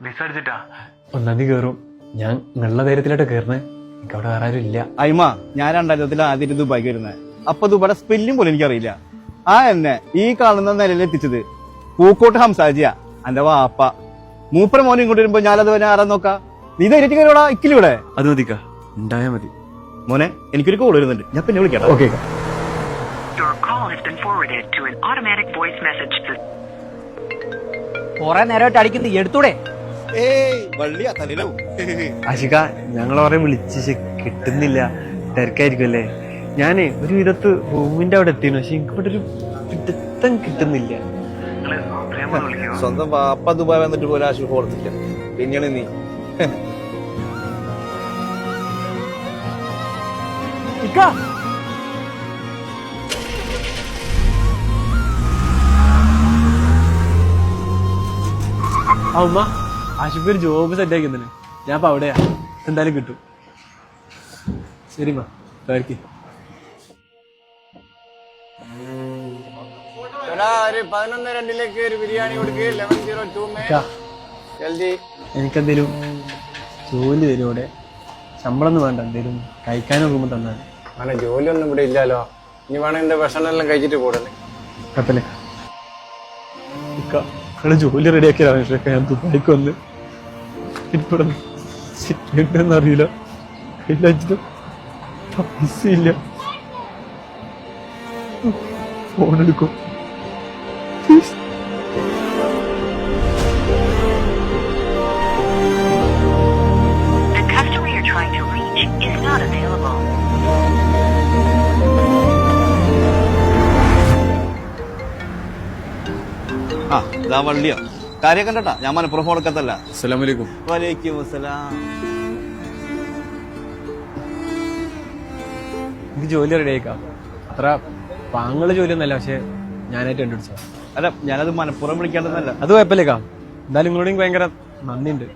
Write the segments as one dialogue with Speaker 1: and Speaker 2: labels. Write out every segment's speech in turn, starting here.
Speaker 1: Visa അടിച്ചിട്ടാ
Speaker 2: ഒന്നാം തീയതി കയറും. ഞാൻ നിങ്ങളുടെ ധൈര്യത്തിലായിട്ട് കയറുന്നത്. എനിക്ക് അവിടെ വേറെ ആരും ഇല്ല.
Speaker 3: അയ്മ, ഞാൻ 2000 ആദ്യമായിട്ട് ദുബായിക്ക് വരുന്നത്. അപ്പൊ ദുബായുടെ സ്പെല്ലിംഗ് പോലും എനിക്കറിയില്ല. എന്നെ ഈ കാണുന്ന നിലയിൽ എത്തിച്ചത് പൂക്കോട്ട് ഹംസാജിയ, എന്റെ വാപ്പ. മൂപ്പര മോനെ ഇങ്ങോട്ട് വരുമ്പോ ഞാനത് വരെ ആരാ നോക്കാ. നീ ധൈര്യത്തിൽ കയറിയോടാ, ഇക്കിലൂടെ
Speaker 2: അത് മതിക്ക, ഉണ്ടായാ മതി.
Speaker 3: മോനെ, എനിക്കൊരു കോൾ വരുന്നുണ്ട്, ഞാൻ പിന്നെ വിളിക്കാം.
Speaker 2: ഓക്കെ.
Speaker 4: കൊറേ നേരമായിട്ട് അടിക്കുന്നത് എടുത്തൂടെ?
Speaker 2: ആശിക, ഞങ്ങൾ അവരെ വിളിച്ച് കിട്ടുന്നില്ല, തിരക്കായിരിക്കും അല്ലേ. ഞാനേ ഒരു വിധത്ത് റൂമിന്റെ അവിടെ എത്തിയിരുന്നു, പക്ഷെ എനിക്കിവിടെ ഒരു പിടുത്തം കിട്ടുന്നില്ല.
Speaker 3: സ്വന്തം വാപ്പ ദുബായ് വന്നിട്ട് പോലെ ആശു ഓർത്തില്ല. പിന്നെയാണ് നീ
Speaker 2: അമ്മ ആശുപത്രി ഒരു ജോബ് സെറ്റ് ആക്കുന്നല്ലേ. ഞാൻ അപ്പൊ അവിടെയാ, എന്തായാലും കിട്ടും. ശരി മാ, താങ്ക്.
Speaker 3: 11:02 ഒരു ബിരിയാണി കൊടുക്ക്. 11:02
Speaker 2: എനിക്കെന്തേലും ജോലി തരും ഇവിടെ. ശമ്പളം ഒന്നും വേണ്ട, എന്തേലും കഴിക്കാനും റൂമ് തന്നാൽ.
Speaker 5: അങ്ങനെ ജോലിയൊന്നും ഇവിടെ ഇല്ലല്ലോ. ഇനി വേണം എന്റെ ഭക്ഷണം എല്ലാം കഴിച്ചിട്ട് പോടല്ലേ.
Speaker 2: കുഴപ്പമില്ല, നിങ്ങള് ജോലി റെഡിയാക്കിയതാണ്. പക്ഷേ ഞാൻ ദുബായിക്ക് വന്ന് ഇവിടെ സിറ്റുണ്ടെന്ന് അറിയില്ല, പൈസ ഇല്ല. ഫോണെടുക്കും.
Speaker 3: ഇതാ വള്ളിയോ കാര്യം കണ്ടട്ടാ. ഞാൻ മലപ്പുറം ഫോണക്കത്തല്ല.
Speaker 2: അസ്സലാമു അലൈക്കും.
Speaker 3: വലൈക്കും അസ്സലാം.
Speaker 2: എനിക്ക് ജോലി റെഡിയാക്കാം. അത്ര പാങ്ങള് ജോലിയൊന്നല്ല, പക്ഷെ ഞാനായിട്ട് കണ്ടുപിടിച്ച.
Speaker 3: അല്ല, ഞാനത് മലപ്പുറം വിളിക്കാണ്ടെന്നല്ല.
Speaker 2: അത് കുഴപ്പമില്ലേക്കാം. എന്തായാലും നിങ്ങളോടും ഭയങ്കര നന്ദിയുണ്ട്.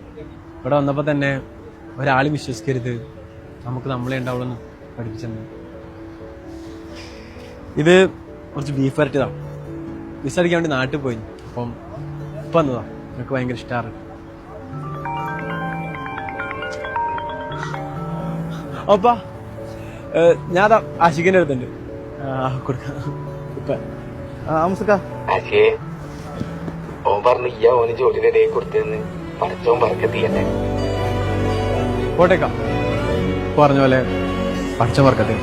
Speaker 2: ഇവിടെ വന്നപ്പോ തന്നെ ഒരാളും വിശ്വസിക്കരുത്, നമുക്ക് നമ്മളെ ഉണ്ടാവുള്ളൂ പഠിപ്പിച്ചെന്ന്. ഇത് കുറച്ച് ബീഫ് വരട്ടിയതാണ്. വിസ അടിക്കാൻ വേണ്ടി നാട്ടിൽ പോയി. അപ്പം ഇപ്പം വന്നതാ. എനിക്ക് ഭയങ്കര ഇഷ്ടമാണ്. അപ്പാ ഞാൻ ആശിഖിന്റെ അടുത്തുണ്ട്, കൊടുക്കാം. പോട്ടേക്കാം. പറഞ്ഞ പോലെ പഠിച്ച മറക്കത്തെ.